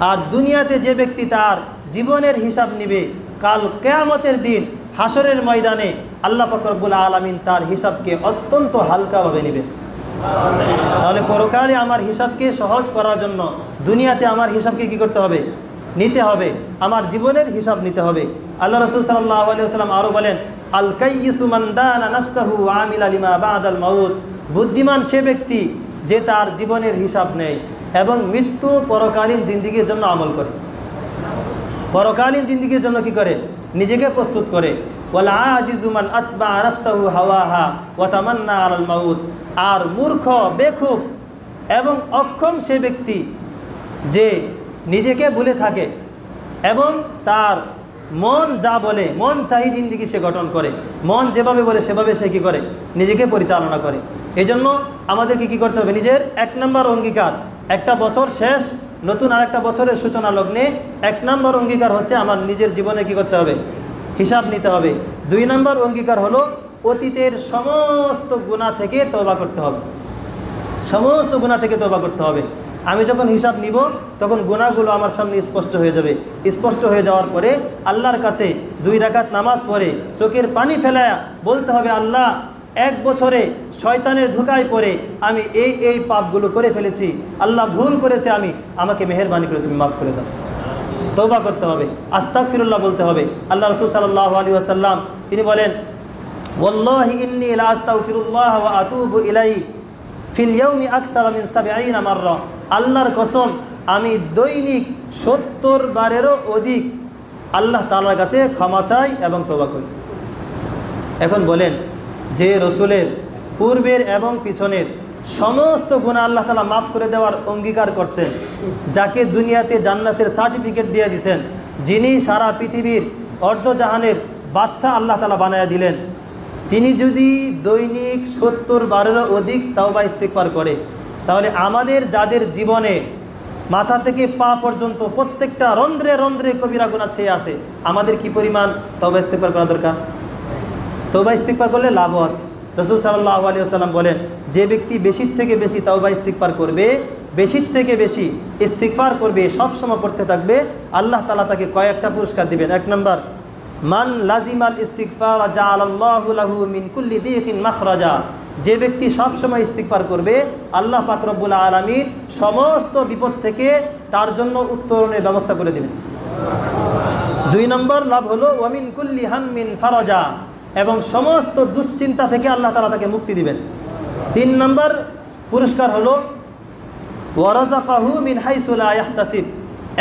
A: আর দুনিয়াতে যে ব্যক্তি তার জীবনের হিসাব নেবে, কাল কিয়ামতের দিন হাসরের ময়দানে আল্লাহ পাক রব্বুল আলামিন তার হিসাবকে অত্যন্ত হালকাভাবে নেবেন। তাহলে পরকালে আমার হিসাবকে সহজ করার জন্য দুনিয়াতে আমার হিসাবকে কি করতে হবে? নিতে হবে, আমার জীবনের হিসাব নিতে হবে। আল্লাহ রাসূল সাল্লাল্লাহু আলাইহি ওয়াসাল্লাম আরও বলেন, আল কাইয়িসু মান দানা নাফসাহু ওয়া আমিলা লিমা বা'দাল মাউত, বুদ্ধিমান সে ব্যক্তি যে তার জীবনের হিসাব নেয় এবং মৃত্যু পরকালীন জিন্দেগির জন্য আমল করে, পরকালীন জিন্দেগির জন্য কি করে, নিজেকে প্রস্তুত করে। ওয়াল আজিজু মান আতবা নাফসাহু হাওয়াহা ওয়া তামান্না আলাল মাউত, আর মূর্খ বেখুব এবং অক্ষম সে ব্যক্তি যে নিজেকে ভুলে থাকে এবং তার মন যা বলে, মন চাহি জিন্দেগি সে গঠন করে, মন যেভাবে বলে সেভাবে সে কী করে, নিজেকে পরিচালনা করে। এই জন্য আমাদেরকে কী করতে হবে, নিজের 1 নম্বর অঙ্গীকার, একটা বছর শেষ, নতুন আরেকটা বছরের সূচনা লগ্নে 1 নম্বর অঙ্গীকার হচ্ছে আমার নিজের জীবনে কী করতে হবে, হিসাব নিতে হবে। 2 নম্বর অঙ্গীকার হলো অতীতের সমস্ত গুনাহ থেকে তওবা করতে হবে, সমস্ত গুনাহ থেকে তওবা করতে হবে। আমি যখন হিসাব নিব তখন গুনাহগুলো আমার সামনে স্পষ্ট হয়ে যাবে। স্পষ্ট হয়ে যাওয়ার পরে আল্লাহর কাছে 2 রাকাত নামাজ পড়ে চোখের পানি ফেলায়া বলতে হবে, আল্লাহ 1 বছরে শয়তানের ধোঁকায় পড়ে আমি এই পাপগুলো করে ফেলেছি, আল্লাহ ভুল করেছে আমি, আমাকে মেহেরবানি করে তুমি মাফ করে দাও। তওবা করতে হবে, আস্তাগফিরুল্লাহ বলতে হবে। আল্লাহ রাসূল সাল্লাল্লাহু আলাইহি ওয়াসাল্লাম তিনি বলেন, ওয়াল্লাহি ইন্নী লা আস্তাগফিরুল্লাহ ওয়া আতুবু ইলাইহি ফিল ইয়াউমি আকতারা মিন 70 মাররা, আল্লাহর কসম আমি দৈনিক 70 বারেরও অধিক আল্লাহ তাআলার কাছে ক্ষমা চাই এবং তওবা করি। এখন বলেন, যে রসুলের পূর্বের এবং পিছনের সমস্ত গুনাহ আল্লাহ তাআলা মাফ করে দেওয়ার অঙ্গীকার করছেন, যাকে দুনিয়াতে জান্নাতের সার্টিফিকেট দিয়ে দিয়েছেন, যিনি সারা পৃথিবীর অর্ধজাহানের বাদশাহ আল্লাহ তাআলা বানায়া দিলেন, তিনি যদি দৈনিক 70 বারেরও অধিক তাওবা ইস্তিগফার করে, তাহলে আমাদের যাদের জীবনে মাথা থেকে পা পর্যন্ত প্রত্যেকটা রন্ধ্রে রন্ধ্রে কবিরা গুনাহ ছেয়ে আছে, আমাদের কি পরিমাণ তাওবা ইস্তিগফার করা দরকার? তাওবা ইস্তিগফার করলে লাভও আছে। রাসূল সাল্লাল্লাহু আলাইহি ওয়াসাল্লাম বলেন, যে ব্যক্তি বেশির থেকে বেশি তাওবা ইস্তিগফার করবে, বেশির থেকে বেশি ইস্তিগফার করবে, সবসময় পড়তে থাকবে, আল্লাহ তাআলা তাকে কয়েকটা পুরস্কার দিবেন। 1 নম্বর, মান লাজিমাল ইস্তিগফার জাআলাল্লাহু লাহু মিন কুল্লি দিকিন মাখরাজা, যে ব্যক্তি সবসময় ইস্তিগফার করবে আল্লাহ পাক রব্বুল আলামিন সমস্ত বিপদ থেকে তার জন্য উত্তরণের ব্যবস্থা করে দেবেন। 2 নম্বর লাভ হলো ওয়া মিন কুল্লি হাম্মিন ফারাজা, এবং সমস্ত দুশ্চিন্তা থেকে আল্লাহ তাআলা তাকে মুক্তি দিবেন। 3 নম্বর পুরস্কার হলো ওয়া রাযাকাহু মিন হাইসু লা ইয়াহতাসিব,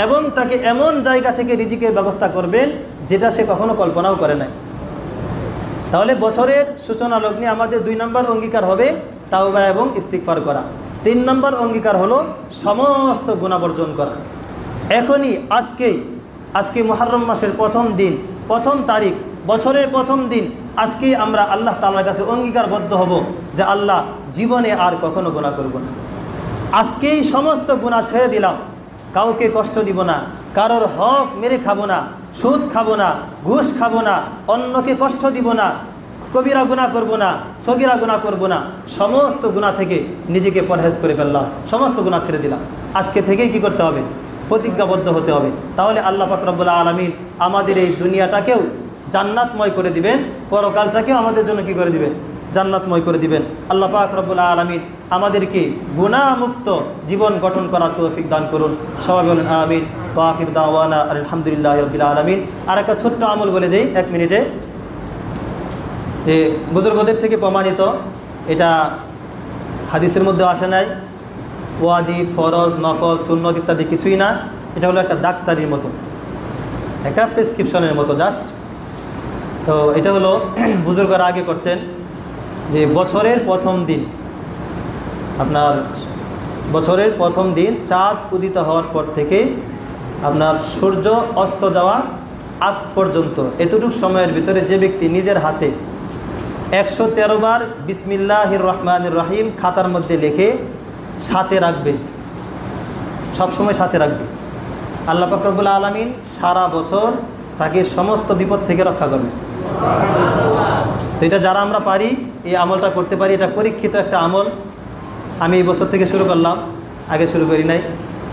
A: এবং তাকে এমন জায়গা থেকে রিজিকের ব্যবস্থা করবেন যেটা সে কখনো কল্পনাও করে নাই। তাহলে বছরের সূচনা লগ্নে আমাদের 2 নম্বর অঙ্গীকার হবে তাওবা এবং ইস্তিগফার করা। 3 নম্বর অঙ্গীকার হলো সমস্ত গুনাহ বর্জন করা। এখনই আজকে মুহররম মাসের প্রথম দিন, প্রথম তারিখ, বছরের প্রথম দিন, আজকে আমরা আল্লাহ তাআলার কাছে অঙ্গীকারবদ্ধ হব যে আল্লাহ জীবনে আর কখনো গুনাহ করব না। আজকেই সমস্ত গুনাহ ছেড়ে দিলাম, কাউকে কষ্ট দিব না, কারোর হক মেরে খাবো না, সুদ খাবো না, ঘুষ খাবো না, অন্যকে কষ্ট দিব না, কবিরা গুনাহ করব না, সগীরা গুনাহ করব না, সমস্ত গুনাহ থেকে নিজেকে পরহেজ করে ফেললাম, সমস্ত গুনাহ ছেড়ে দিলাম। আজকে থেকেই কি করতে হবে? প্রতিজ্ঞাবদ্ধ হতে হবে। তাহলে আল্লাহ পাক রব্বুল আলামিন আমাদের এই দুনিয়াটাকেও জান্নাতময় করে দিবেন, পরকালটাকেও আমাদের জন্য কি করে দিবেন? জান্নাতময় করে দিবেন। আল্লাহ পাক রব্বুল আলামিন আমাদেরকে গুনাহমুক্ত জীবন গঠন করার তৌফিক দান করুন। সবাই বলেন আমিন। ওয়া আখির দাওয়ানা আলহামদুলিল্লাহি রাব্বিল আলামিন। আর একটা ছোট্ট আমল বলে দেই 1 মিনিটে। বুজুর্গদের থেকে প্রমাণিত, এটা হাদিসের মধ্যে আসে নাই, ওয়াজিব, ফরজ, নফল, সুন্নত ইত্যাদি কিছুই না। এটা হলো একটা ডাক্তারির মতো, একটা প্রেসক্রিপশনের মতো জাস্ট। তো এটা হলো বুজুর্গরা আগে করতেন যে বছরের প্রথম দিন, আপনার বছরের প্রথম দিন চাঁদ উদিত হওয়ার পর থেকে আপনার সূর্য অস্ত যাওয়া আগ পর্যন্ত এতটুকু সময়ের ভিতরে যে ব্যক্তি নিজের হাতে 113 বার বিসমিল্লাহির রহমানির রহিম খাতার মধ্যে লিখে সাথে রাখবে, সবসময় সাথে রাখবে, আল্লাহ পাক রব্বুল আলামিন সারা বছর তাকে সমস্ত বিপদ থেকে রক্ষা করবে। তো এটা যারা আমরা পারি, এই আমলটা করতে পারি, এটা পরীক্ষিত একটা আমল। আমি এই বছর থেকে শুরু করলাম, আগে শুরু করি নাই।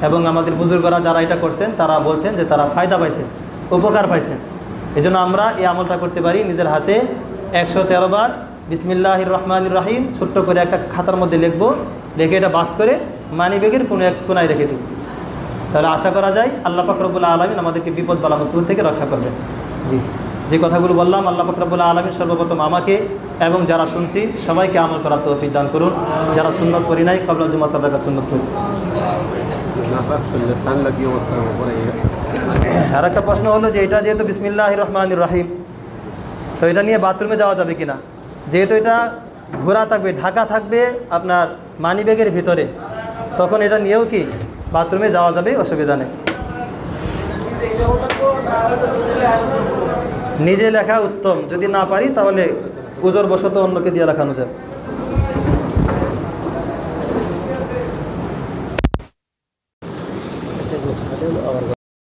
A: এবং আমাদের বুজুর্গরা যারা এটা করছেন তারা বলছেন যে তারা ফায়দা পাইছেন, উপকার পাইছেন। এই জন্য আমরা এই আমলটা করতে পারি। নিজের হাতে 113 বার বিসমিল্লাহির রহমানির রহিম ছোট্ট করে একটা খাতার মধ্যে লিখবো, লিখে এটা বাস করে মানিব্যাগের কোনো এক কোনায় রেখে দেব। তাহলে আশা করা যায় আল্লাহ পাক রব্বুল আলামিন আমাদেরকে বিপদ বালা মুসিবত থেকে রক্ষা করবেন। জি। যে কথাগুলো বললাম আল্লাহ পাক রব্বুল আলামিন সর্বপ্রথম আমাকে এবং যারা শুনছি সবাইকে আমল করার তৌফিক দান করুন। যারা সুন্নত পড়ি নাই কাবলা জুমা সালাত সুন্নত পড়ি। আর একটা প্রশ্ন হলো যে এটা যেহেতু বিসমিল্লাহির রহমানির রহিম, তো এটা নিয়ে বাথরুমে যাওয়া যাবে কিনা? যেহেতু এটা ঘোরা থাকবে, ঢাকা থাকবে আপনার মানি ব্যাগের ভিতরে, তখন এটা নিয়েও কি বাথরুমে যাওয়া যাবে, অসুবিধা নেই। নিজে লেখা উত্তম, যদি না পারি তাহলে উজর বশত অন্যকে দিয়ে লেখানো যায়।